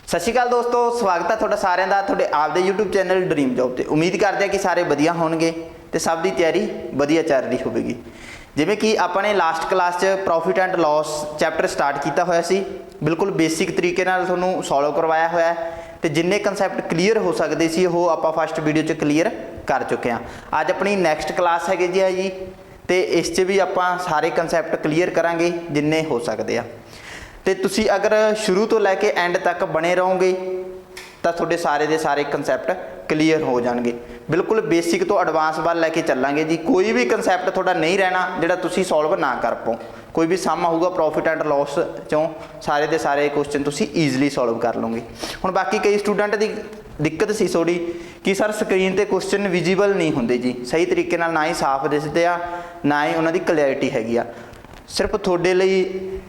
सत श्री अकाल दोस्तों, स्वागत है तुहाडा सारिਆਂ ਦਾ ਤੁਹਾਡੇ ਆਪਦੇ YouTube चैनल ड्रीम जॉब ਤੇ। उम्मीद करते हैं कि सारे ਵਧੀਆ ਹੋਣਗੇ ਤੇ ਸਭ ਦੀ ਤਿਆਰੀ ਵਧੀਆ ਚੱਲ ਰਹੀ ਹੋਵੇਗੀ। ਜਿਵੇਂ ਕਿ ਆਪਾਂ ਨੇ ਲਾਸਟ ਕਲਾਸ 'ਚ profit and loss chapter start ਕੀਤਾ ਹੋਇਆ ਸੀ, ਬਿਲਕੁਲ ਬੇਸਿਕ ਤਰੀਕੇ ਨਾਲ ਤੁਹਾਨੂੰ ਸੋਲਵ ਕਰਵਾਇਆ ਹੋਇਆ ਤੇ ਜਿੰਨੇ ਕਨਸੈਪਟ ਕਲੀਅਰ ਹੋ ਸਕਦੇ ਸੀ ਉਹ ਆਪਾਂ ਫਸਟ ਵੀਡੀਓ 'ਚ ਕਲੀਅਰ ਕਰ ਚੁੱਕੇ ਹਾਂ। ਅੱਜ ਆਪਣੀ ਨੈਕਸਟ ਕਲਾਸ ਹੈਗੀ ਜੀ ਤੇ ਇਸ 'ਚ ਵੀ ਆਪਾਂ ਸਾਰੇ ਕਨਸੈਪਟ ਕਲੀਅਰ ਕਰਾਂਗੇ ਜਿੰਨੇ ਹੋ ਸਕਦੇ ਆ। तो तुसी अगर शुरू तो लैके एंड तक बने रहोगे तो थोड़े सारे दे सारे कंसैप्ट क्लीयर हो जाएंगे। बिल्कुल बेसिक तो एडवांस वाल लैके चलांगे जी। कोई भी कंसैप्ट थोड़ा नहीं रहना जिहड़ा तुसी सॉल्व ना कर पाओ। कोई भी सम आऊगा प्रॉफिट एंड लॉस चों सारे दे सारे क्वेश्चन तुसी ईजिली सॉल्व कर लोगे। हुण बाकी कई स्टूडेंट की दिक्कत सी थोड़ी कि सर स्क्रीन ते क्वेश्चन विजिबल नहीं होंदे जी, सही तरीके नाल ना ही साफ दिसदे आ ना ही उन्हां दी क्लैरिटी हैगी आ। सिर्फ थोड़े लिए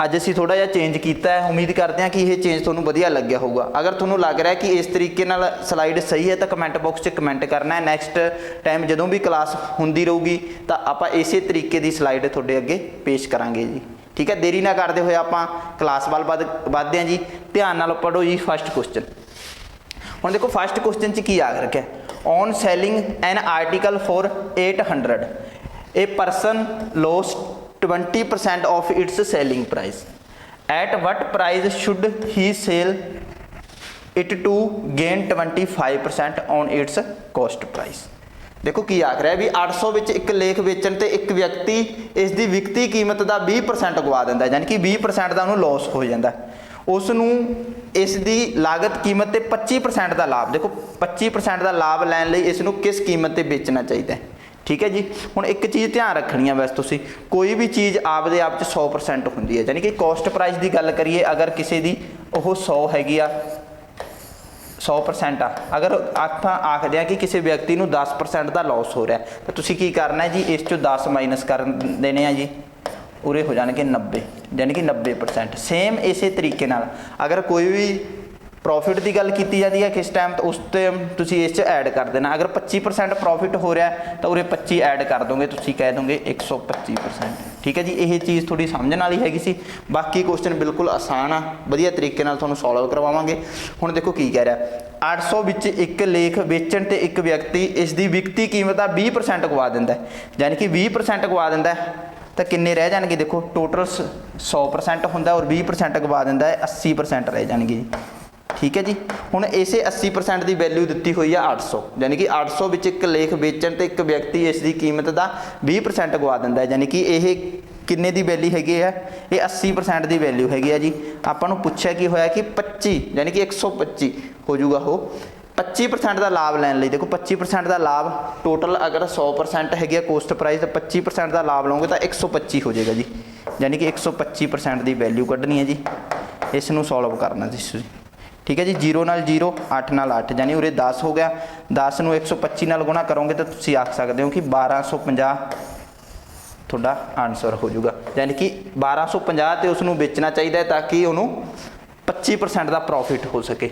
अज असी थोड़ा जिहा चेंज किया है। उम्मीद करते हैं कि यह चेंज तुहानूं वधिया लग्या होगा। अगर तुहानूं लग रहा है कि इस तरीके नाल स्लाइड सही है तो कमेंट बॉक्स 'ਚ कमेंट करना है। नैक्सट टाइम जदों भी क्लास होंदी रहूगी तो आपां इसे तरीके की स्लाइड तुहाडे अगे पेश करांगे जी। ठीक है, देरी ना करते हुए आपां क्लास वाल वधदे हां जी। ध्यान नाल पढ़ो जी। फस्ट क्वेश्चन हुण देखो, फस्ट क्वेश्चन 'ਚ की आ रखा है, on selling an article for 800 a person lost 20% of its selling price. At what price should he sell it to gain 25% on its cost price? देखो की आख रहा है भी 800 विच एक लेख बेचण ते एक व्यक्ति इस दी विकती कीमत का 20% गवा दिंदा, यानी कि 20% का उन्होंने लॉस हो जाता। उसनूं इस दी लागत कीमत ते 25% का लाभ, देखो 25% का लाभ लैण लई इसनूं किस कीमत ते बेचना चाहिए। ठीक है जी। हुण एक चीज़ ध्यान रखनी है, वैसे तुसी कोई भी चीज़ आपदे आप 100% होंदी है, यानी कि कॉस्ट प्राइस की गल करिए अगर किसी दी ओह 100 हैगी आ 100% आ, अगर आपां आखदे आ कि किसी व्यक्ति नूं 10% का लॉस हो रहा है तो तुसी की करना है जी, इस चों 10 माइनस कर देने आ जी, उरे हो जाणगे 90, यानी कि 90%। सेम इसे तरीके नाल अगर कोई भी प्रॉफिट की गल की जाती है किस टाइम तो उस टाइम तुसी इस ऐड कर देना। अगर 25% प्रॉफिट हो रहा है तो उरे 25 ऐड कर दोगे, तुसी कह दोगे 125%। ठीक है जी, ये चीज़ थोड़ी समझण वाली हैगी सी। बाकी क्वेश्चन बिल्कुल आसान आ, वधिया तरीके नाल तुहानूं सॉल्व करवावांगे। हुण देखो की कह रहा है, 800 विच एक लेख बेचण ते एक व्यक्ति इस दी विकती कीमत का 20% गवा दिंदा है, यानी कि 20% गवा दिंदा है तो किन्ने रह जाणगे। देखो टोटल 100% हुंदा और 20% गवा दिंदा है, 80% रह जाणगे जी। ठीक है जी। हुण इसे 80% की वैल्यू दी हुई है 800, यानी कि 800 विच एक लेख बेचण ते एक व्यक्ति इसकी कीमत का 20% गवा दिंदा है, यानी कि यह किन्ने दी वैल्यू हैगी है, ये 80% की वैल्यू हैगी है जी। आपां नूं पुछिया की होया कि 25, यानी कि 125 हो जूगा। हो 25% का लाभ लैण लई, देखो 25% का लाभ टोटल अगर 100% हैगी कोस्ट प्राइस तो 25% का लाभ लओगे तो 125 हो जाएगा जी, यानी कि 125% की वैल्यू कढ़नी है जी। इसनूं सॉल्व करना जी। ठीक है जी। 0 नाल 0, 8 नाल 8, यानी उरे 10 हो गया। 10 नूं 125 नाल गुणा करोगे तो तुसीं आख सकते हो कि 1250 थोड़ा आंसर हो जाऊगा, यानी कि 1250 तो उसनूं बेचना चाहिए ताकि उन्होंने 25% का प्रॉफिट हो सके।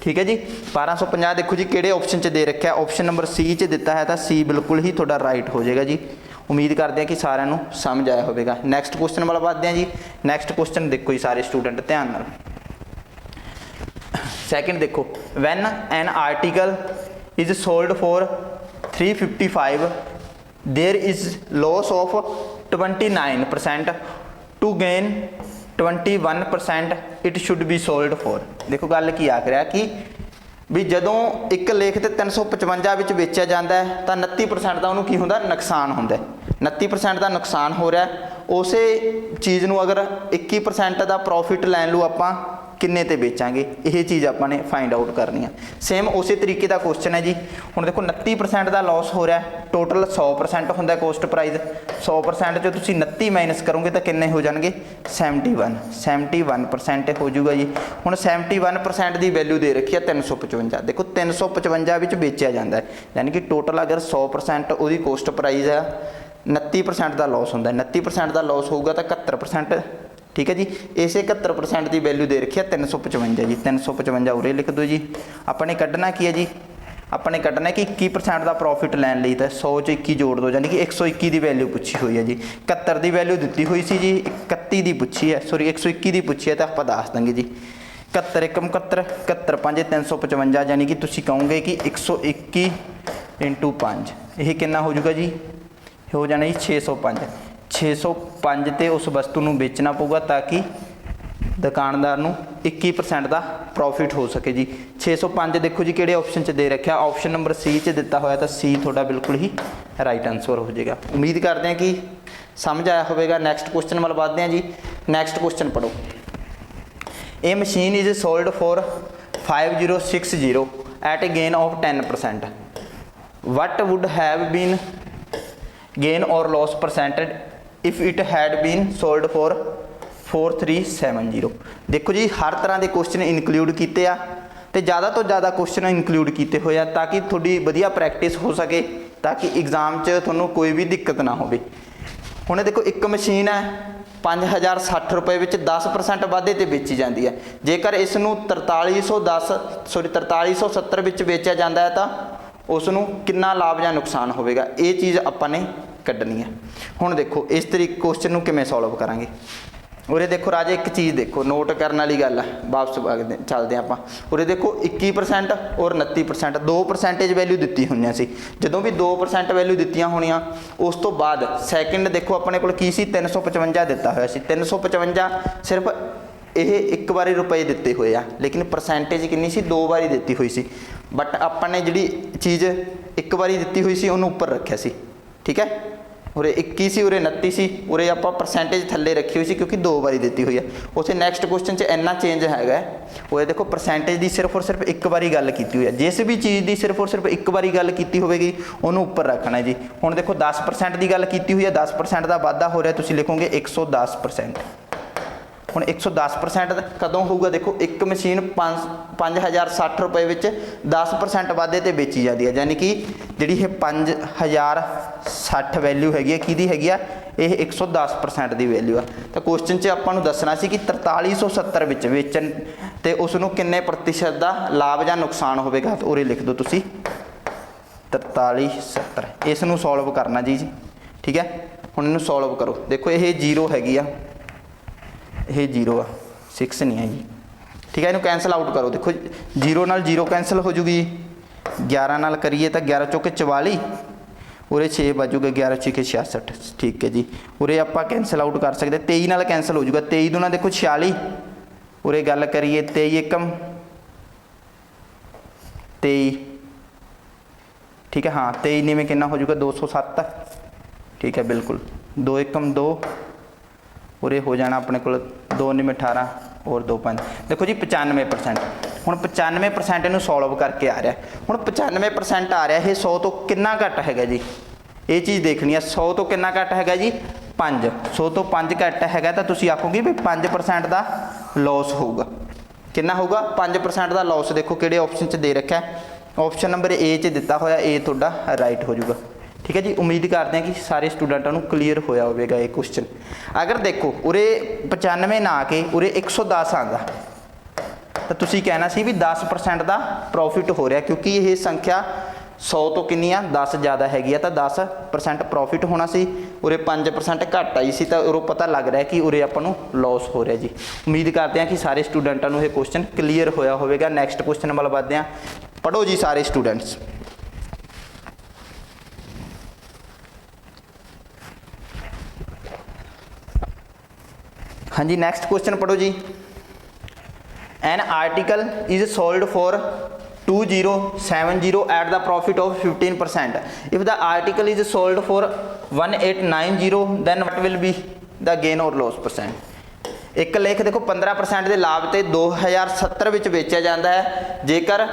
ठीक है जी। 1250 देखो जी किहड़े ऑप्शन च दे रखा है, ऑप्शन नंबर सी च दिता है तो सी बिल्कुल ही थोड़ा राइट हो जाएगा जी। उम्मीद करते हैं कि सारिਆਂ ਨੂੰ समझ आया होगा। नैक्सट क्वेश्चन वाला बढ़ते हैं जी। नैक्सट क्वेश्चन देखो जी सारे स्टूडेंट ध्यान नाल। सेकंड देखो, when an article is sold for 355 there is loss of 29%, to gain 21% it should be sold for. देखो गल की आख रहा कि भी जदों एक लेख ते 355 विच बेचा जाता है तो 29% का उन्होंने की होंदा नुकसान होंदा है। 29% का नुकसान हो रहा है, उस चीज़ नूं अगर 21% का प्रॉफिट लैन लूँ आपां किन्ने ते बेचांगे, यह चीज़ आपने फाइंड आउट करनी है। सेम उस तरीके का क्वेश्चन है जी। हुण देखो 29% का लॉस हो रहा है, टोटल 100% होंदा कोस्ट प्राइस, 100% जो तुसीं 29 माइनस करोगे तो किन्ने हो जाएंगे 71% हो जाऊगा जी। हुण 71% की वैल्यू दे रखी है 355। देखो 355 विच बेचा जाता है, यानी कि टोटल अगर 100% उसकी कोस्ट प्राइस है, 29% का लॉस होंदा है। 29% का लॉस होगा तो 71%। ठीक है जी। इसे 71% की वैल्यू दे रखी है 355 जी। 355 उरे लिख दो जी। अपने कढ़ना की है जी, अपने कढ़ना कि 21% का प्रॉफिट लैन लई तो 100 च 21 जोड़ दो, यानी कि 121 की वैल्यू पूछी हुई है जी। 71 की वैल्यू दी हुई सी जी, 31 की पूछी है, सॉरी 121 की पूछी है तो आप दस देंगे जी। 71 एकम 71 71 5 355 यानी कि तुसी कहोगे कि 121 × 5 ये कितना हो जाऊगा जी, हो जाना जी 605 605 ਤੇ उस वस्तु ਨੂੰ बेचना पऊगा ताकि दुकानदार ਨੂੰ 21% ਦਾ प्रॉफिट हो सके जी। 605 देखो जी किहड़े ऑप्शन च दे रखा, ऑप्शन नंबर सी च दिता होया, तो सी थोड़ा बिल्कुल ही राइट आंसर हो जाएगा। उम्मीद करते हैं कि समझ आया होगा। नैक्सट क्वेश्चन वाल बढ़ते हैं जी। नैक्सट क्वेश्चन पढ़ो। A machine is sold for 5060 at a gain of 10%। What would have been gain or loss percentage if it had been sold for 4370। देखो जी हर तरह के क्वेश्चन इनकलूड किए आ, तो ज़्यादा तो ज़्यादा क्वेश्चन इनकलूड किए हुए हैं ताकि थोड़ी वधिया प्रैक्टिस हो सके, ताकि एग्जाम च थोनों कोई भी दिक्कत ना हो। हुण देखो एक मशीन है 5060 रुपए में 10% वाधे ते बेची जाती है। जेकर इसनूं 4370 विच बेचा जाता है तो उसनूं कितना लाभ या नुकसान होगा, ये चीज़ आपां ने कड्ढनी है। हुण देखो इस तरीके क्वेश्चन नूं किवें सॉल्व करांगे। उरे देखो राजे एक चीज़ देखो नोट करने वाली गल है, वापस चलते हैं आप। उरे देखो 21% और 29% 2% वैल्यू दी हुई सी। जदों भी 2% वैल्यू दी होनी, उस तो बाद सैकेंड देखो अपने को की सी 355 दिता होया सी। 355 सिर्फ ये एक बारी रुपए दिते हुए आ, लेकिन परसेंटेज कितनी सी 2 बारी दी हुई सी। बट अपने जी चीज़ एक बारी दी हुई सी उन्होंने उपर रखा सी, ठीक है। उरे 21 सी, उरे 29 सी, उरे आप परसेंटेज थले रखी हुई सी क्योंकि 2 बारी दी हुई है। उसे नैक्सट क्वेश्चन च इन्ना चेंज है, वो देखो परसेंटेज की सिर्फ और सिर्फ एक बारी गल की हुई है। जिस भी चीज़ की सिर्फ और सिर्फ एक बारी गल की होगी उन्होंने उपर रखना है जी। हुण देखो 10% की गल की हुई है, 10% का वाधा हो रहा, तुसीं लिखोगे 110%। हुण 110% कदों होगा, देखो एक मशीन 5060 रुपए में 10% वाधे ते बेची जाती है, यानी कि जी 5060 वैल्यू हैगी कि हैगी, ये 110% की वैल्यू है। तो क्वेश्चन च आपां दसना सी कि 4370 विच बेचन ते उसनूं किन्ने प्रतिशत का लाभ या नुकसान होगा। तो उरे लिख दो तुसीं 4370। इसनूं सॉल्व करना जी, ठीक है। हुण इहनूं सॉल्व करो। देखो ये 0 हैगी आ, ये 0 आ, 6 नहीं है जी, ठीक है। इन्हू कैंसल आउट करो। देखो 0 नाल 0 कैंसल हो जूगी, 11 नाल करिए तो 11 चौके 44, उरे 6 बजूगे 11 छेके 66, ठीक है जी। उरे आप कैंसल आउट कर सकते, 23 नाल कैंसल हो जूगा, 23 दूना देखो 46, उरे गल करिए 23 एकम 23, ठीक है। हाँ 23 नीवें कितना हो जूगा 207, ठीक है बिल्कुल। 2 एकम 2, उरे हो जाना अपने को 2 नीवें 18 और 2 5। देखो जी 95%। हुण 95% इनू सॉल्व करके आ रहा है। हुण 95% आ रहा है, 100 तो कितना घट हैगा जी, ये चीज़ देखनी है। 100 तो कितना घट हैगा जी 5, 100 तो 5 घट हैगा, तो तुसीं आखोगे भी 5% का लॉस होगा। कितना होगा 5% का लॉस। देखो किहड़े ऑप्शन च दे रखा है, ऑप्शन नंबर ए च दिता होया, ए तुहाडा राइट हो जाऊगा, ठीक है जी। उम्मीद करते हैं कि सारे स्टूडेंटों को क्लीयर होया होगा ये क्वेश्चन। अगर देखो उरे 95 ना आके उरे 110 आता, तो तुसीं कहना सी भी 10% का प्रॉफिट हो रहा, क्योंकि ये संख्या 100 तो कितनी आ 10 ज़्यादा हैगी आ, तो 10% प्रॉफिट होना सी। उरे 5% घट आई सी, तो उरों पता लग रहा है कि उरे आपां नूं लॉस हो रहा जी। उम्मीद करते हैं कि सारे स्टूडेंटों को ये क्वेश्चन क्लीयर होया होगा। नैक्सट क्वेश्चन वाल बढ़ते हैं। पढ़ो जी सारे स्टूडेंट्स। हाँ जी नैक्सट क्वेश्चन पढ़ो जी। An article is sold for 2070 at the profit of 15%। If the article is sold for 1890 then what will be the gain or loss percent. एक लेख देखो 15% के लाभ से 2070 विच बेचा जाता है, जेकर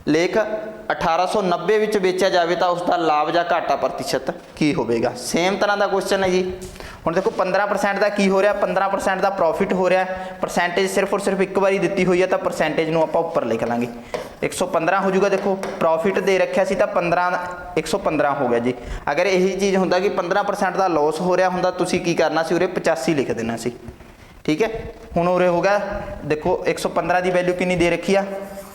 लेख 1890 विच बेचा जाए तो उसका लाभ या घाटा प्रतिशत की होगा। सेम तरह का क्वेश्चन है जी। हुण देखो 15% का की हो रहा, 15% का प्रॉफिट हो रहा है, परसेंटेज सिर्फ और सिर्फ एक बारी दी हुई है, तो परसेंटेज नूं आपां उपर लिख लांगे 115 हो जाऊगा। देखो प्रॉफिट दे रखा सी, तो 115 हो गया जी। अगर यही चीज़ होंदा कि 15% का लॉस हो रहा होंदा, तुसीं की करना सी उरे 85 लिख देना सी, ठीक है। हुण उरे हो गया देखो 115 की वैल्यू कितनी दे रखी आ,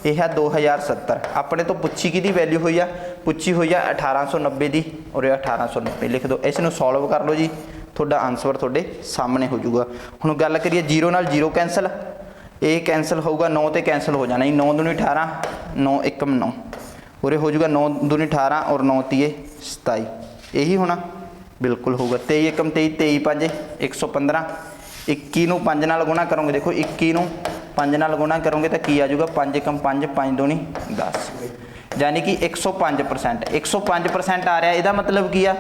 यह है 2070। अपने तो पुछी कि वैल्यू हुई आ, पुछी हुई आ 1890 की, और 1890 लिख दो। इसनूं सॉल्व कर लो जी, थोड़ा आंसर थोड़े सामने हो जाऊगा। हुण गल करिए 0 नाल 0 कैंसल, ਇਹ ਕੈਂਸਲ ਹੋਊਗਾ 9 ਤੇ ਕੈਂਸਲ ਹੋ ਜਾਣਾ ਜੀ। 9 दूनी 18, 9 एकम 9, उरे हो जाऊगा 9 दूनी 18 और 9 तीए 27, यही होना बिल्कुल होगा। 23 एकम 23, 23 5 115, 21 ਨੂੰ 5 ਨਾਲ ਗੁਣਾ ਕਰੋਗੇ, देखो 21 ਨੂੰ 5 ਨਾਲ ਗੁਣਾ ਕਰੋਗੇ ਤਾਂ ਕੀ ਆ ਜਾਊਗਾ 5 एकम 5, 5 दूनी 10, यानी कि 105%। 105% आ रहा, ਇਹਦਾ मतलब ਕੀ ਆ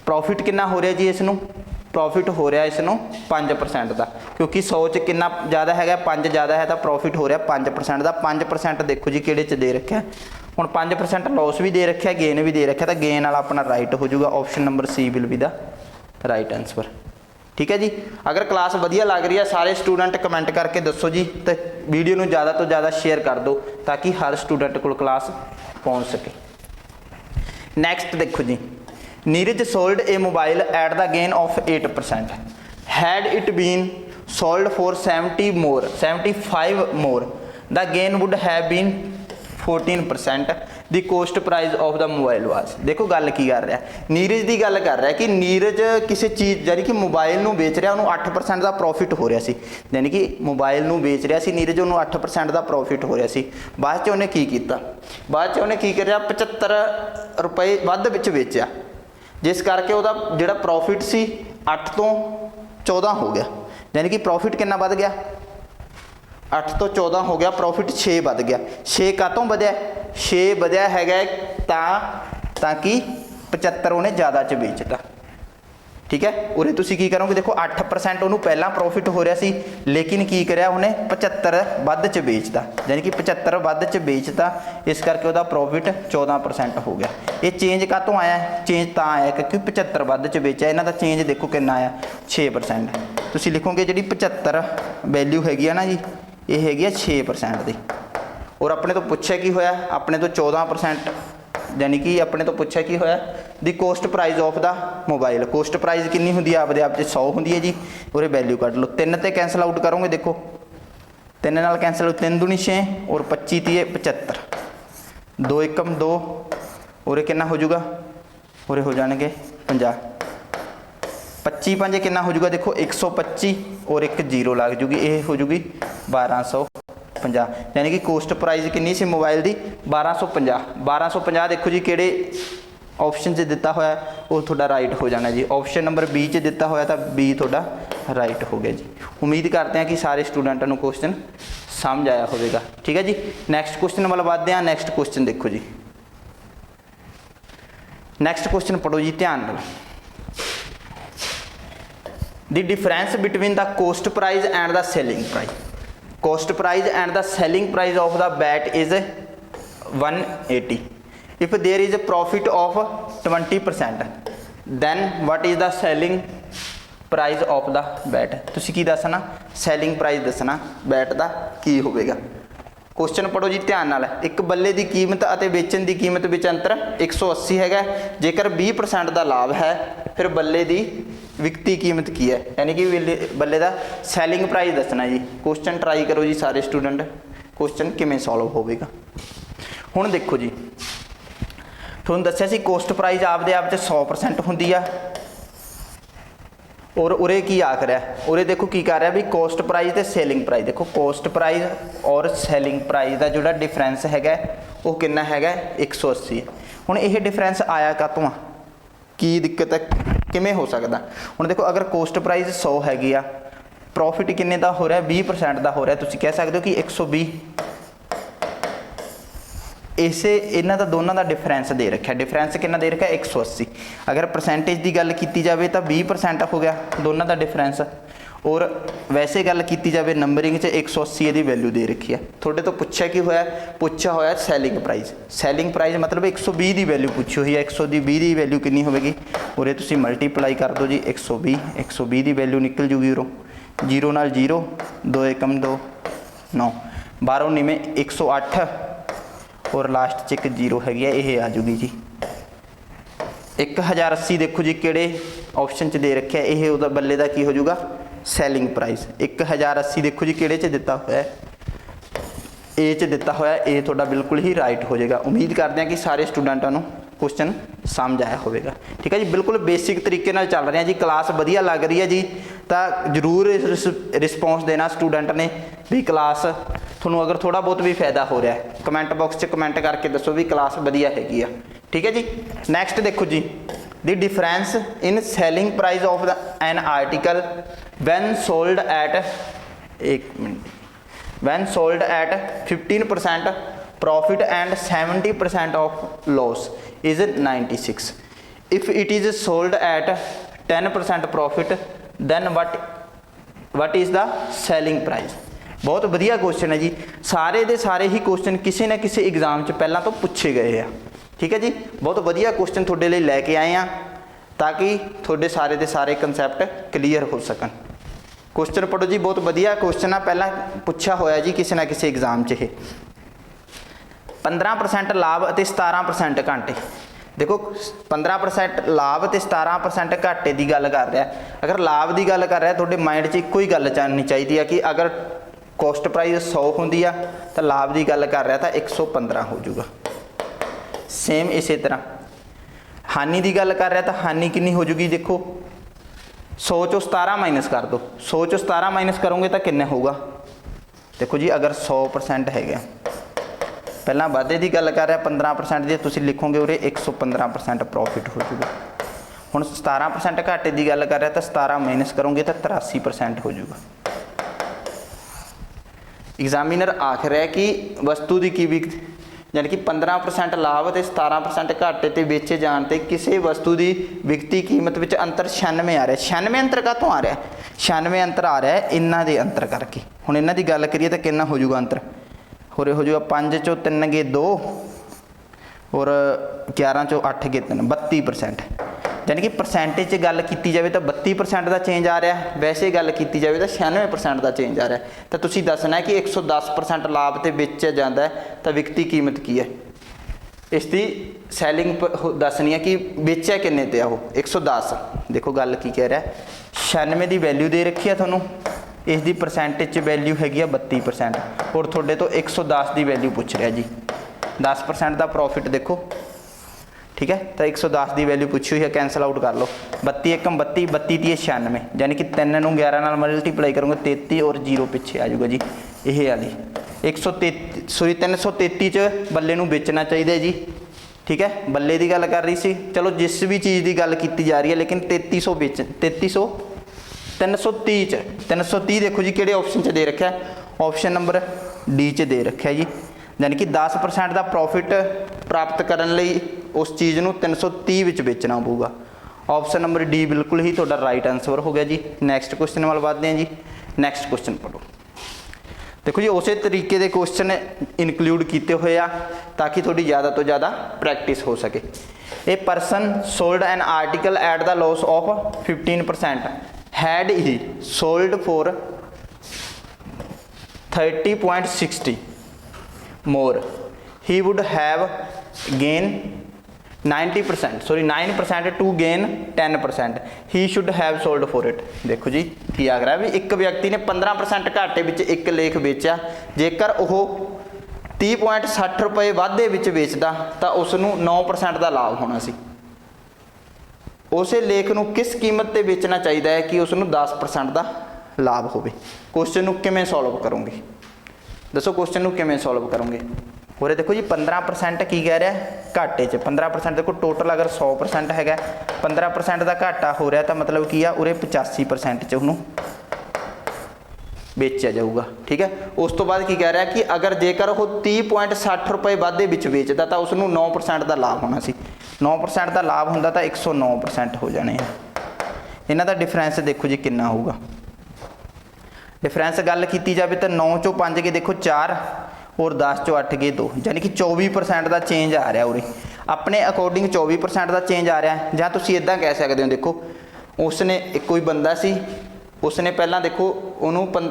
प्रॉफिट कितना हो रहा जी, इसनों प्रॉफिट हो रहा इसनों 5% का, क्योंकि 100 च कितना ज़्यादा है 5 ज़्यादा है तो प्रॉफिट हो रहा 5% का। 5% देखो जी किहड़े च दे रखा हुण 5% लॉस भी दे रखा, गेन भी दे रखा, तो गेन वाला अपना राइट हो जाऊगा। Option number C will be the right answer. ठीक है जी। अगर क्लास वधिया लग रही है सारे स्टूडेंट कमेंट करके दसो जी, तो वीडियो में ज़्यादा तो ज़्यादा शेयर कर दो ताकि हर स्टूडेंट को क्लास पहुँच सके। नैक्सट देखो जी, Neeraj sold a mobile at the gain of 8%, had it been sold for 75 more the gain would have been 14%, the cost price of the mobile was. देखो गल की कर रहा है, नीरज की गल कर रहा है कि नीरज किसी चीज़ यानी कि मोबाइल नूं बेच रहा, उन्होंने 8% का प्रॉफिट हो रहा सी, यानी कि मोबाइल नूं बेच रहा सी नीरज, उन्होंने 8% का प्रॉफिट हो रहा सी। बाद च उन्हें की कीता, बाद च उन्हें की करिया 75 रुपए वध विच बेचिया, जिस करके उहदा जिहड़ा प्रॉफिट सी 8 तो 14 हो गया, यानी कि प्रॉफिट कितना वध गया 8 तो 14 हो गया, प्रॉफिट 6 वध गया। 6 कातों वधिया, 6 वधिया है ताकि 75 उन्हें ज़्यादा च बेचता। ठीक है, उरे तुसी की करोगे, देखो 8% उन्होंने पहला प्रॉफिट हो रहा सी, लेकिन की कराया उन्हें 75 वध च बेचता, यानी कि 75 वध च बेचता, इस करके उसका प्रॉफिट 14% हो गया। ये चेंज कातों आया, चेंज तो आया क्योंकि 75 वध च बेचा, इन्हों का चेंज देखो कितना आया 6%। तुसी लिखोगे जी 75 वैल्यू हैगी ना जी, ये हैगी 6% की, और अपने तो पूछा की होया, अपने तो 14%, यानी कि अपने तो पूछा की होया the cost price of the mobile. Cost price कितनी होंगी आपदे आप 100 होंगी है जी, और वैल्यू कट लो। 3 ते कैंसल आउट करोगे, देखो 3 नाल कैंसल, 3 दूनी 6 और 25 तीए 75, 2 एकम 2, और कितना हो जाऊगा, और हो जाएंगे 50, 25 5 कितना हो जाऊगा, देखो 125 और एक 0 लग जूगी, ये हो जूगी 1250, यानी कि कोस्ट प्राइस कितनी सी मोबाइल की 1250। 1250 देखो जी किहड़े ऑप्शन से दिता होया वो थोड़ा राइट हो जाना जी। ऑप्शन नंबर बी च दिता होया तो बी थोड़ा राइट हो गया जी। उम्मीद करते हैं कि सारे स्टूडेंटों को क्वेश्चन समझ आया होगा। ठीक है जी, नैक्सट क्वेश्चन वाल बढ़ते हैं। नैक्सट क्वेश्चन देखो जी, नैक्सट क्वेश्चन पढ़ो जी ध्यान नाल। The difference between the cost price and the selling price, coast price and the selling price of the bat is 180। If there is a profit of 20%, then what is the selling price of the bet? तुसी की दसना, selling price दसना bat का की होगा। Question पढ़ो जी ध्यान नाल। एक बल्ले की कीमत और बेचन की कीमत विच अंतर 180 है, जेकर 20% का लाभ है फिर बल्ले की विकती कीमत की है, यानी कि बल्ले का सैलिंग प्राइस दसना जी। क्वेश्चन ट्राई करो जी सारे स्टूडेंट, क्वेश्चन किमें सॉल्व होगा। हुण देखो जी, तुहानूं दस्सिया सी कोस्ट प्राइस आपदे आप 100% होंदी आ, और उरे की आख रहा है, उरे देखो की कर रहा भी कोस्ट प्राइस ते सेलिंग प्राइस। देखो कोस्ट प्राइस और सेलिंग प्राइस का जोड़ा डिफरेंस है वो कितना है 180। हुण ये डिफरेंस आया कातों आ, की दिक्कत है, किमें हो सकता। हुण देखो अगर कोस्ट प्राइस 100 हैगी आ, प्रॉफिट किन्ने दा हो रहा है 20% का हो रहा है, तुसीं कह सकते हो कि 120। इसे इन्हों का दोनों का डिफरेंस दे रखा, डिफरेंस कितना दे रखा 180। अगर परसेंटेज की गल की जाए तो 20% हो गया दोनों का डिफरेंस, और वैसे गल की जाए नंबरिंग 180 की वैल्यू दे रखी है। थोड़े तो पूछा की होया, पूछा होया सैलिंग प्राइस। सैलिंग प्राइस मतलब 120 की वैल्यू पूछी हुई है, 120 की वैल्यू कितनी होगी, और तुसी मल्टीप्लाई कर दो जी 120 की वैल्यू निकल जूगी उरों, 0 नाल 0, 2 एकम 2 9, 12 9 108, और लास्ट च एक 0 हैगी है, ये आ जूगी जी 1080। देखो जी किहड़े ऑप्शन च दे रखे, ये उहदा बल्ले का की हो जाऊगा सैलिंग प्राइस 1080। देखो जी किहड़े च दिता होया, ए च दिता होया, ये थोड़ा बिल्कुल ही राइट हो जाएगा। उम्मीद करते हैं कि सारे स्टूडेंटों को क्वेश्चन समझ आया होगा। ठीक है जी, बिल्कुल बेसिक तरीके नाल चल रहे हैं जी, क्लास वधिया लग रही है जी। तो जरूर रिस्पॉन्स देना स्टूडेंट ने भी क्लास थोनों अगर थोड़ा बहुत भी फायदा हो रहा है। कमेंट बॉक्स च कमेंट करके दसो भी क्लास वधिया हैगी आ। ठीक है जी। नैक्सट देखो जी, the difference in selling price of the an article when sold at, एक minute, when sold at 15% profit and 70% of loss is 96। If it is sold at 10% profit then what is the selling price. बहुत वधिया question है जी। सारे दे सारे ही question किसी न किसी exam च पहला तो पूछे गए हैं। ठीक है जी। बहुत वधिया क्वेश्चन थोड़े लिए लैके आए हैं ताकि थोड़े सारे दे सारे कंसैप्ट क्लीयर हो सकन। क्वेश्चन पढ़ो जी, बहुत वधिया क्वेश्चन आ, पहला पूछा होया जी किसी न किसी एग्जाम च। ये 15% लाभ और 17% घाटे। देखो 15% लाभ तो 17% घाटे की गल कर रहा है। अगर लाभ की गल कर रहा है थोड़े माइंड च इको ही गल आनी चाहिए कि अगर कॉस्ट प्राइस 100 होंगी आ तो लाभ की गल कर रहा तो 115 हो जाऊगा। सेम इस तरह हानि की गल कर रहा तो हानि कितनी हो जूगी, देखो 100 चो 17 माइनस कर दो, 100 चो 17 माइनस करोगे तो किन्ना होगा। देखो जी अगर 100% है, पहला वाधे की गल कर रहा 15% जी, तुम लिखोगे उरे 115% प्रॉफिट हो जाएगा। हुण 17% घाटे की गल कर रहा तो 17 माइनस करोगे तो 83% हो जाएगा। एग्जामिनर आख रहा है कि वस्तु की कीमत यानी कि 15% लाभ तो 17% घाटे ते बेचे जाने ते किसी वस्तु की विकती कीमत में अंतर 96 आ रहा है। 96 अंतर कातों आ रहा है? 96 अंतर आ रहा है इन्हों के अंतर करके। हुण इन्हां दी गल करिए तो कितना हो जाऊगा अंतर, होरे हो जाएगा 5 चो 3 गए 2 और 11 चो 8 गए 3, 32%। यानी कि परसेंटेज गल की जाए तो 32% का चेंज आ रहा है, वैसे गल की जाए तो 96% का चेंज आ रहा है। तो तुसीं दसना है कि 110% लाभ तो बेचा जाता है तो विकती कीमत की है, इसकी सैलिंग दसनी है कि बेचा किन्ने ते आ 110। देखो गल की कह रहा है 96 की वैल्यू दे रखी है थोनों, इसकी परसेंटेज वैल्यू हैगी 32% और थोड़े तो 110 की वैल्यू पूछ रहा जी। 10% का प्रॉफिट देखो, ठीक है, तो 110 की वैल्यू पूछी हुई है, कैंसल आउट कर लो। 32 एकम 32, 32 30 96, यानी कि 3 नूं 11 नाल मल्टीप्लाई करोगे 33 और 0 पिछे आ जाऊगा जी। यह वाली 333 च बल्ले नूं बेचना चाहिए जी। ठीक है, बल्ले की गल कर रही सी, चलो जिस भी चीज़ की गल की जा रही है, लेकिन 3300 बेच 330 च 330 देखो जी किहड़े ऑप्शन च दे रखा है, ऑप्शन नंबर डी च दे रखा है जी। यानी कि 10% का प्रॉफिट प्राप्त करने लई उस चीज़ को 330 विच बेचना पऊगा। ऑप्शन नंबर डी बिल्कुल ही तुहाडा राइट आंसर हो गया जी। नैक्सट क्वेश्चन वाल बढ़ते हैं जी। नैक्सट क्वेश्चन पढ़ो। देखो जी उस तरीके के क्वेश्चन इनकलूड किए हुए आ ताकि थोड़ी ज़्यादा तो ज़्यादा प्रैक्टिस हो सके। A person sold an article at the loss of 15% had he sold for 30.60 more, he would have gain 9% to gain 10%, he should have sold for it. देखो जी की आ रहा है भी एक व्यक्ति ने 15% घाटे विच एक लेख बेचा, जेकर वह 30.60 रुपए वाधे विच बेचदा तो उसनूं 9% का लाभ होना सी। उस लेख नूं किस कीमत ते बेचना चाहिए है कि उसनूं 10% का लाभ होवे। क्वेश्चन नूं किवें सॉल्व करोगे, दसो क्वेश्चन नूं किवें सॉल्व करोगे। और देखो जी 15% की कह रहा है घाटे च, 15% देखो टोटल अगर 100% है 15% का घाटा हो रहा तो मतलब की आ उरे 85% च उन्होंने बेचा जाऊगा। ठीक है, उस तो बाद की कह रहा है कि अगर जेकर वो 30.60 रुपए वाधे विच बेचता तो उसनूं 9% का लाभ होना सी। 9% का लाभ होंदा तो 109% हो जाने हैं। इन्हां दा डिफरेंस देखो जी कितना होगा। डिफरेंस गल की जाए तो 9 चो 5 के देखो 4 और 10 चो 8 गए 2, यानी कि 24% का चेंज आ रहा उरे अपने अकॉर्डिंग 24% का चेंज आ रहा है। जां तुसीं इदां कह सकते हो, देखो उसने कोई बंदा सी, उसने पहला देखो उन्होंने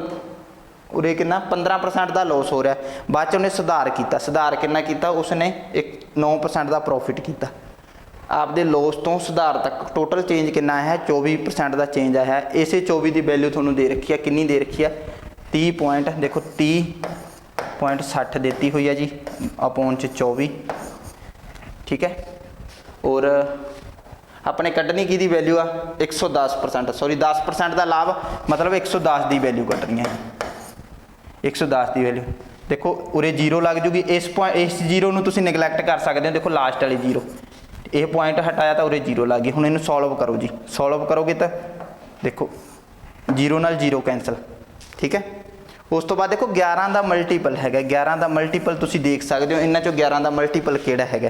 उरे कितना 15% का लॉस हो रहा है, बाद उन्हें सुधार किया, सुधार कितना किया उसने 9% का प्रॉफिट किया। आपदे लॉस तो सुधार तक टोटल चेंज कितना है 24% का चेंज आया है। इसे 24 की वैल्यू थोनों दे रखी है, कितनी दे रखी है 30 देखो 30.60 देती हुई है जी अपॉन 24। ठीक है, और अपने कड्ढनी की दी वैल्यू आ 110%, सॉरी 10% का लाभ मतलब 110 की वैल्यू कड्ढनी है, 110 की वैल्यू। देखो उरे जीरो लग जूगी, इस जीरो नूं तुसीं निगलैक्ट कर सकते हो, देखो लास्ट वाली जीरो, ये पॉइंट हटाया तो उरे जीरो लग गई। हुण इहनूं सॉल्व करो जी, सॉल्व करोगे तो देखो जीरो नाल जीरो कैंसल, ठीक है। उस तो बाद देखो 11 का मल्टीपल है, 11 का मल्टीपल तुसीं देख सकते हो, इन्हां चों 11 का मल्टीपल किहड़ा है,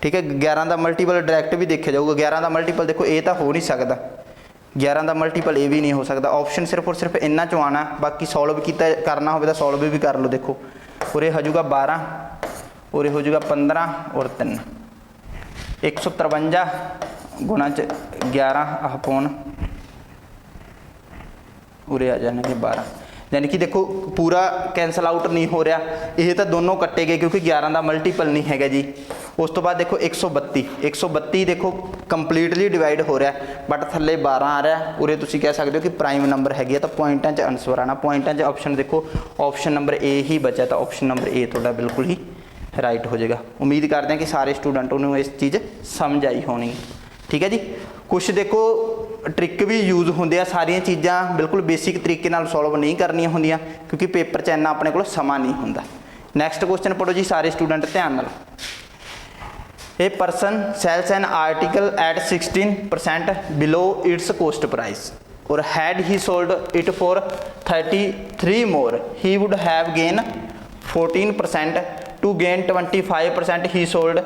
ठीक है। 11 का मल्टीपल डायरैक्ट भी देखा जाऊगा, 11 का मल्टीपल देखो ये तो हो नहीं सकता, 11 का मल्टीपल ये भी नहीं हो सकता। ऑप्शन सिर्फ और सिर्फ इन्ना चो आना, बाकी सॉल्व किया करना हो तो सॉल्व भी कर लो। देखो उरे हो जाऊगा 12, उरे हो जाऊगा 15 और 3, 153 गुणा 11 अपॉन उरे आ जाने 12, यानी कि देखो पूरा कैंसल आउट नहीं हो रहा, ये तो दोनों कट्टे गए क्योंकि 11 का मल्टीपल नहीं है जी। उस तो बाद देखो 132 देखो कंप्लीटली डिवाइड हो रहा है, बट थले 12 आ रहा है, उरे तुसीं कह सकते हो कि प्राइम नंबर है, तो पॉइंटां 'च आंसर आना। पॉइंटां 'च ऑप्शन देखो ऑप्शन नंबर ए ही बचा, तो ऑप्शन नंबर ए तुहाडा बिल्कुल ही राइट हो जाएगा। उम्मीद करते हैं कि सारे स्टूडेंटों ने इस चीज़ समझ आई होनी, ठीक है जी। कुछ देखो ट्रिक भी यूज़ होंगे, सारिया चीज़ां बिल्कुल बेसिक तरीके नाल सॉल्व नहीं करनियां होंदियां क्योंकि पेपर 'च इन्ना अपने को समा नहीं होंदा। नैक्सट क्वेश्चन पढ़ो जी सारे स्टूडेंट ध्यान नाल। A person sells an article at 16% below its cost price और had he sold it for 33 more, he would have gain 14%, to gain 25% he sold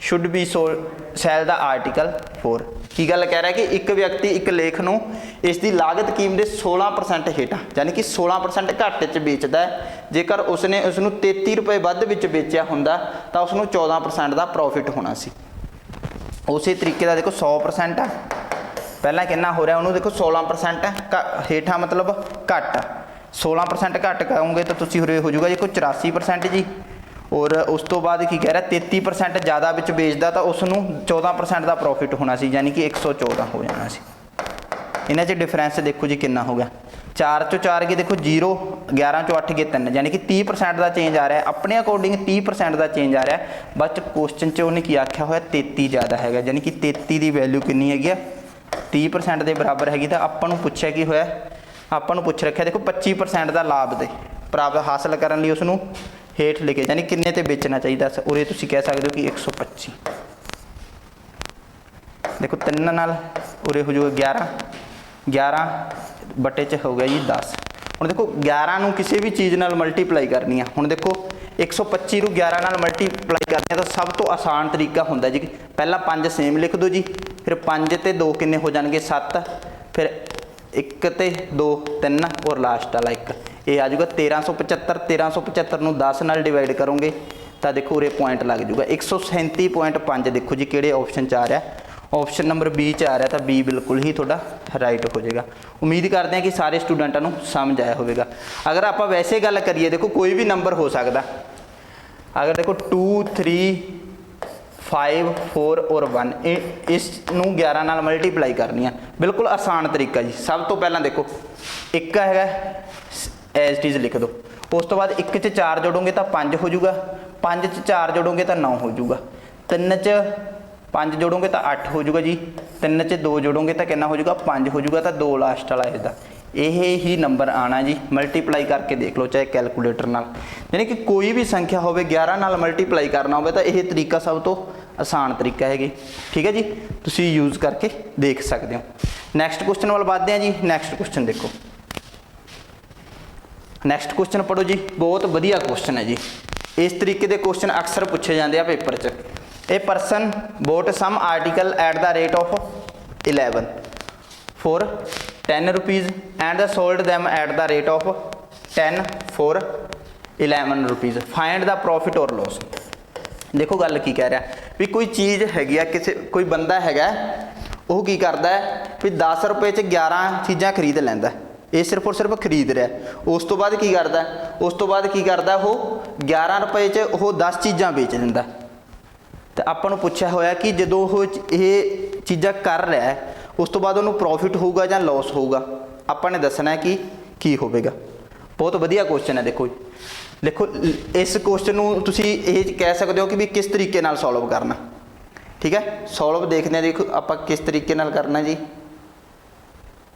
should be sold sell the article for. की गल कह रहा है कि एक व्यक्ति एक लेख नूं इसकी लागत कीमत के 16% हेठा यानी कि 16% घट च बेचता है, जेकर उसने उसनूं 33 रुपए वध विच बेचिया हुंदा तो उसनूं 14% का प्रॉफिट होना सी। उस तरीके का देखो 100% आ, पहला कितना हो रहा उन्होंने देखो 16% हेठा मतलब घट, 16% घट करोगे तो तुसीं हो जाऊगा देखो 84% जी। और उस तो बाद की कह रहा 33% ज़्यादा विच बेचदा तो उसनूं 14% का प्रॉफिट होना सी, यानी कि 114 हो जाना सी। इन्हां च डिफरेंस देखो जी कितना हो गया, 4 चो 4 गए देखो 0, 11 चो 8 गए 3, यानी कि 30% का चेंज आ रहा है। अपने अकॉर्डिंग 30% का चेंज आ रहा है, बट क्वेश्चन च उन्हें की आख्या होया 33 ज़्यादा है, यानी कि 33 की वैल्यू कितनी हैगी 30% के बराबर हैगी। तो आपां नूं पुछया की होया, आपां नूं पुछ रखा देखो 25% का लाभ दे प्राप्त हासिल करने लिए उसनूं हेठ लिखे, यानी किन्ने ते बेचना चाहिए। उरे तुसीं कह सकते हो कि 125, देखो 3 नाल उरे हो जाएगा 11, 11 बटे च हो गया जी 10। हुण देखो 11 नूं किसी भी चीज़ नाल मल्टीप्लाई करनी है, हुण देखो 125 नूं 11 नाल मल्टीप्लाई करनी है तो सब तो आसान तरीका हुंदा जी, पहला 5 सेम लिख दो जी, फिर 5 ते 2 किन्ने हो जाएंगे 7, फिर 1 ते 2 3 और लास्ट वाला 1, ये आ जाऊगा 1375। 1375 नूं 10 नाल डिवाइड करोगे तो देखो उरे पॉइंट लग जाऊगा 137.5। देखो जी किहड़े ऑप्शन च आ रहा है, ऑप्शन नंबर बी च आ रहा, तो बी बिल्कुल ही थोड़ा राइट हो जाएगा। उम्मीद करते हैं कि सारे स्टूडेंटों को समझ आया होगा। अगर आप वैसे गल करिए देखो कोई भी नंबर हो सकता, अगर देखो 2 3 5 4 और 1 इस 11 नाल मल्टीप्लाई करनी है, बिल्कुल आसान तरीका जी। सब तो पहला देखो 1 है एज इट इज़ लिख दो, उस तो बाद 1 च 4 जोड़ोगे तो 5 हो जाऊगा, 5 च 4 जोड़ोगे तो 9 हो जाऊगा, 3 च 5 जोड़ोगे तो 8 हो जाऊगा जी, 3 च 2 जोड़ोगे तो कितना हो जाऊगा 5 हो जाऊगा, तो 2 लास्ट वाला इसका यह ही नंबर आना जी। मल्टीप्लाई करके देख लो चाहे कैलकुलेटर नाल, यानी कि कोई भी संख्या हो 11 नाल मल्टीप्लाई करना हो तो यह तरीका सब तो आसान तरीका है, ठीक है जी, तुसीं यूज़ करके देख सकते हो। नैक्सट क्वेश्चन वाल बढ़ते हैं जी। नैक्सट क्वेश्चन देखो, नैक्सट क्वेश्चन पढ़ो जी, बहुत वधिया क्वेश्चन है जी। इस तरीके के क्वेश्चन अक्सर पूछे जाते हैं पेपर च। A person bought some article at the rate of 11 for 10 rupees and sold them at the rate of 10 for 11 rupees, find the profit और लॉस। देखो गल की कह रहा भी कोई चीज़ हैगी आ, किसी कोई बंदा हैगा वो की करता है भी 10 रुपये च 11 चीज़ां खरीद लैंदा, ये सिर्फ और सिर्फ खरीद रहा है। उस तो बाद की करता, उस तो बाद की करता वो 11 रुपये च वो 10 चीज़ां बेच दिंदा। तो आपां नूं पुछया होया कि जदों वो ये चीज़ां कर रहा है उस तो बाद उन्होंने प्रॉफिट होगा या लॉस होगा, आपां ने दसना है कि की होवेगा। बहुत वधिया क्वेश्चन है। देखो देखो इस क्वेश्चन नूं तुसीं ये कह सकते हो कि भी किस तरीके नाल सॉल्व करना, ठीक है। सॉल्व देखते हैं, देखो आप किस तरीके नाल करना जी।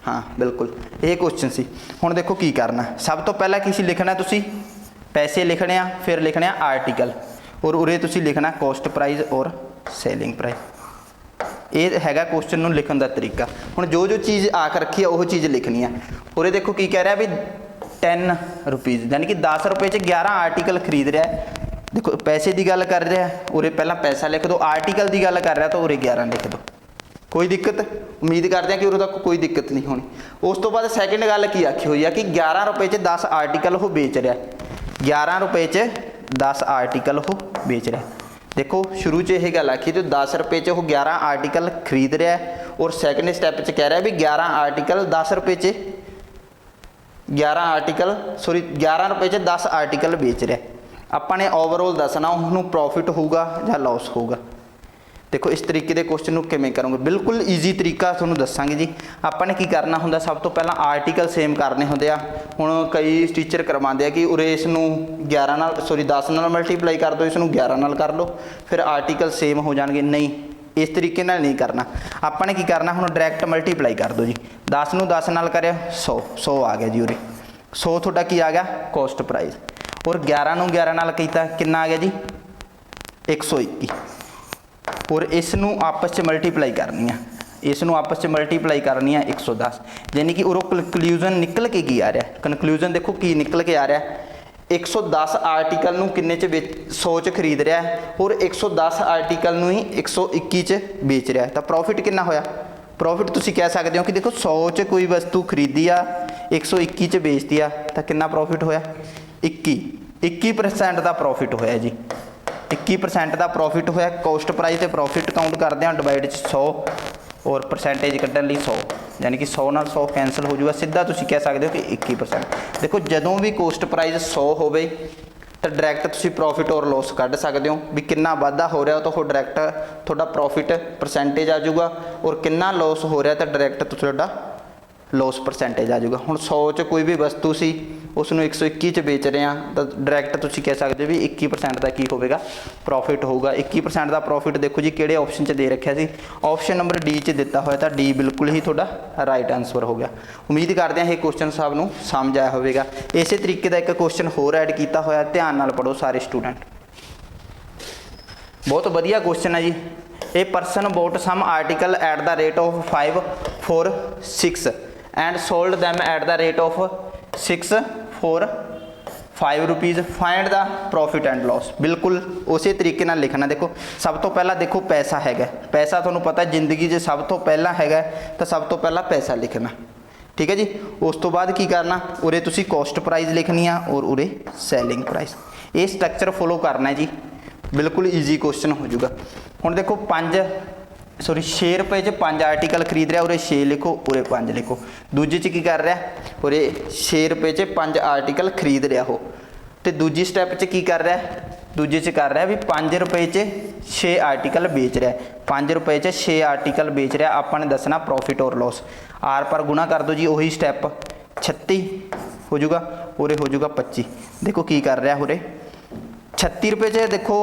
हाँ बिल्कुल ये क्वेश्चन सी। हुण देखो की करना, सब तो पहला की लिखना तुसी पैसे लिखने आ, फिर लिखने आर्टिकल और उरे तुसी लिखना कॉस्ट प्राइस और सैलिंग प्राइस। ये हैगा क्वेश्चन नूं लिखण दा तरीका। हुण जो जो चीज़ आख रखी है वो चीज़ लिखनी है। उरे देखो की कह रहा भी 10 रुपीज़ यानी कि 10 रुपये च 11 आर्टिकल खरीद रहा है। देखो पैसे की गल कर रहा है, उरे पहला पैसा लिख दो, आर्टिकल की गल कर रहा तो उरे 11 लिख दो, कोई दिक्कत। उम्मीद करते हैं कि उरे तक कोई दिक्कत नहीं होनी। उस तो बाद सैकेंड गल की आखी हुई है कि 11 रुपये च 10 आर्टिकल वो बेच रहा है, 11 रुपये च 10 आर्टिकल वो बेच रहा है। देखो शुरू च यह गल आखी तो 10 रुपये च वो 11 आर्टिकल खरीद रहा है और सैकेंड स्टैप च कह रहा है भी 11 आर्टिकल 10 रुपये च 11 आर्टिकल सॉरी 11 रुपये च 10 आर्टिकल बेच रहा है। अपने ओवरऑल दसना उन्होंने प्रॉफिट होगा या लॉस होगा। देखो इस तरीके के क्वेश्चन को किमें करोगे, बिल्कुल ईजी तरीका थोड़ा दसांगे जी। आपने की करना होंगे, सब तो पहला आर्टिकल सेम करने होंगे आ। हुण कई टीचर करवाते कि उरे इसनूं 11 नाल सॉरी 10 नाल मल्टीप्लाई कर दो, इसनूं 11 नाल कर लो, फिर आर्टिकल सेम हो जाएंगे। नहीं, इस तरीके नाल नहीं करना। आपने की करना हुण डायरैक्ट मल्टीप्लाई कर दो जी। 10 नूं 10 नाल करे 100, 100 आ गया जी। उरे 100 थोड़ा की आ गया कॉस्ट प्राइस, और 11 नूं 11 नाल कीता कितना आ गया जी 121। और इसनूं आपस च मल्टीप्लाई करनी है, इसनूं आपस च मल्टीप्लाई करनी है 110। यानी कि उरो कंक्लूजन निकल के की आ रहा है, कंक्लूजन देखो की निकल के आ रहा है 110 आर्टिकल नूं किन्ने च 100 च खरीद रहा है और 110 आर्टिकल नूं ही 121 च बेच रहा है। तो प्रॉफिट कितना होया, प्रॉफिट तुसीं कह सकते हो कि देखो 100 च कोई वस्तु खरीदी आ 121 च बेचती आ, तो कितना प्रॉफिट होया 21% का प्रॉफिट होया जी। 21% का प्रॉफिट होया। कॉस्ट प्राइस ते प्रॉफिट काउंट करते हैं डिवाइड 100 और परसेंटेज कड्ढण लई 100, यानी कि 100 नाल 100 कैंसल हो जाऊगा, सीधा तुसीं कह सकते हो कि 21%। देखो जदों भी कॉस्ट प्राइस 100 होवे तो डायरैक्ट तुसीं प्रॉफिट और लॉस कढ सकते हो भी कितना वाधा हो रहा तो डायरैक्ट तुहाडा प्रॉफिट परसेंटेज आ जाऊगा, और कितना लॉस हो रहा तो डायरैक्ट तुहाडा लॉस परसेंटेज आ जाऊगा। हुण 100 च कोई भी वस्तु सी उसनूं 121 च बेच रहे हैं तो डायरैक्ट तुसीं कह सकते हो भी 21% का की होगा प्रॉफिट होगा। 21% का प्रॉफिट देखो जी किहड़े ऑप्शन च दे रखा सी, ऑप्शन नंबर डी च दिता होया, तो डी बिल्कुल ही तुहाडा राइट आंसर हो गया। उम्मीद करते हैं ये क्वेश्चन सब नूं समझ आया होगा। इस तरीके का एक क्वेश्चन होर ऐड किया होया, ध्यान नाल पढ़ो सारे स्टूडेंट, बहुत वधिया क्वेश्चन है जी। A person bought some article at the rate of 5 for 6 and sold them at the rate of 6 for 5 rupees, find the profit and loss. बिल्कुल उसी तरीके नाल लिखना। देखो सब तो पहला देखो पैसा हैगा, पैसा तुहानूं पता जिंदगी 'च सब तो पहला हैगा, तो सब तो पहला पैसा लिखना, ठीक है जी। उस तो बाद की करना, उरे तुसी कॉस्ट प्राइस लिखनी है और उरे सैलिंग प्राइस। ये स्ट्रक्चर फॉलो करना है जी, बिल्कुल ईजी क्वेश्चन हो जाऊगा। हुण देखो 6 रुपये च 5 आर्टिकल खरीद रहा, उरे 6 लिखो उरे 5 लिखो। दूजे च की कर रहा उरे 6 रुपये च 5 आर्टिकल खरीद रहा हो, तो दूजी स्टैप च की कर रहा है, दूजे च कर रहा है भी 5 रुपये च 6 आर्टिकल बेच रहा है, 5 रुपये च 6 आर्टिकल बेच रहा। आपने दसना प्रॉफिट और लॉस, आर पर गुणा कर दो जी, वही स्टैप 36 हो जाऊगा, उरे हो जाऊगा 25। देखो की कर रहा उरे 36 रुपये च देखो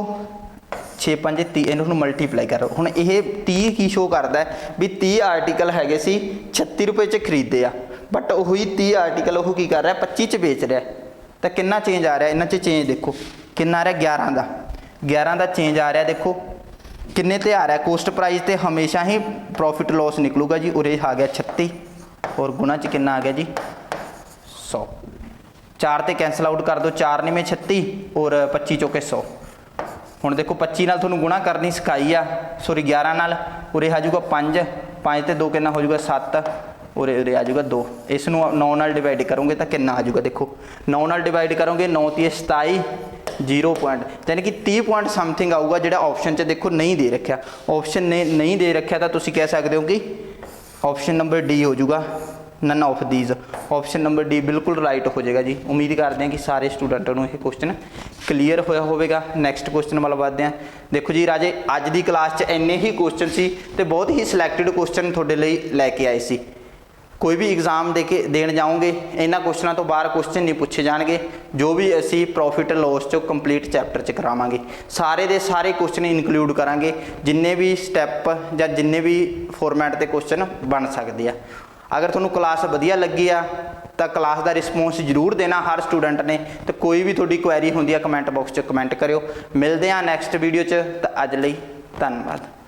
6 5 30 इन्होंने मल्टीप्लाई करो। हुण ये 30 की शो करता है भी 30 आर्टिकल है सी 36 रुपये च खरीदे आ, बट वही 30 आर्टिकल वो की कर रहा है 25 च बेच रहा है। तो कितना चेंज आ रहा है, इन्होंने चेंज देखो कितना आ रहा 11 का चेंज आ रहा। देखो किन्ने ते आ रहा है, कॉस्ट प्राइस ते हमेशा ही प्रॉफिट लॉस निकलूगा जी। उरे आ गया 36 और गुणा च कितना आ गया जी 100। 4 ते कैंसल आउट कर दो, 4 9 36 और 25 चौके 100। हुण देखो 25 नाल तुहानूं गुणा करनी सिखाई आ, सॉरी 11 नाल, उरे आ जाऊगा 5, 5 ते 2 कितना हो जाऊगा 7, उरे उरे आ जाऊगा 2। इसनूं 9 नाल डिवाइड करोगे तो कितना आ जाऊगा, देखो 9 नाल डिवाइड करोगे 9 × 3 = 27, 0 पॉइंट यानी कि 30 पॉइंट समथिंग आऊगा, जिहड़ा ऑप्शन च देखो नहीं दे रखा। ऑप्शन ने नहीं दे रखा तो तुसीं कह सकते हो कि ऑप्शन नंबर डी हो जाऊगा, none of these. Option number D बिल्कुल राइट हो जाएगा जी। उम्मीद करते हैं कि सारे स्टूडेंटों को यह क्वेश्चन क्लीयर होया होगा। नैक्सट क्वेश्चन वाल बढ़ते हैं। देखो जी राजे, अज की क्लास इन्ने ही क्वेश्चन सी ते बहुत ही सिलैक्टिड क्वेश्चन तुहाडे लई लैके आए सी। ਕੋਈ ਵੀ ਐਗਜ਼ਾਮ ਦੇ ਕੇ ਦੇਣ ਜਾਓਗੇ ਇਹਨਾਂ ਕੁਐਸਚਨਾਂ ਤੋਂ ਬਾਹਰ ਕੁਐਸਚਨ ਨਹੀਂ ਪੁੱਛੇ ਜਾਣਗੇ। ਜੋ ਵੀ ਅਸੀਂ ਪ੍ਰੋਫਿਟ ਲੋਸ ਚੋਂ ਕੰਪਲੀਟ ਚੈਪਟਰ 'ਚ ਕਰਾਵਾਂਗੇ ਸਾਰੇ ਦੇ ਸਾਰੇ ਕੁਐਸਚਨ ਇਨਕਲੂਡ ਕਰਾਂਗੇ, ਜਿੰਨੇ ਵੀ ਸਟੈਪ ਜਾਂ ਜਿੰਨੇ ਵੀ ਫਾਰਮੈਟ ਦੇ ਕੁਐਸਚਨ ਬਣ ਸਕਦੇ ਆ। ਅਗਰ ਤੁਹਾਨੂੰ ਕਲਾਸ ਵਧੀਆ ਲੱਗੀ ਆ ਤਾਂ ਕਲਾਸ ਦਾ ਰਿਸਪੌਂਸ ਜ਼ਰੂਰ ਦੇਣਾ ਹਰ ਸਟੂਡੈਂਟ ਨੇ। ਤੇ ਕੋਈ ਵੀ ਤੁਹਾਡੀ ਕੁਐਰੀ ਹੁੰਦੀ ਆ ਕਮੈਂਟ ਬਾਕਸ 'ਚ ਕਮੈਂਟ ਕਰਿਓ। ਮਿਲਦੇ ਆ ਨੈਕਸਟ ਵੀਡੀਓ 'ਚ। ਤਾਂ ਅੱਜ ਲਈ ਧੰਨਵਾਦ।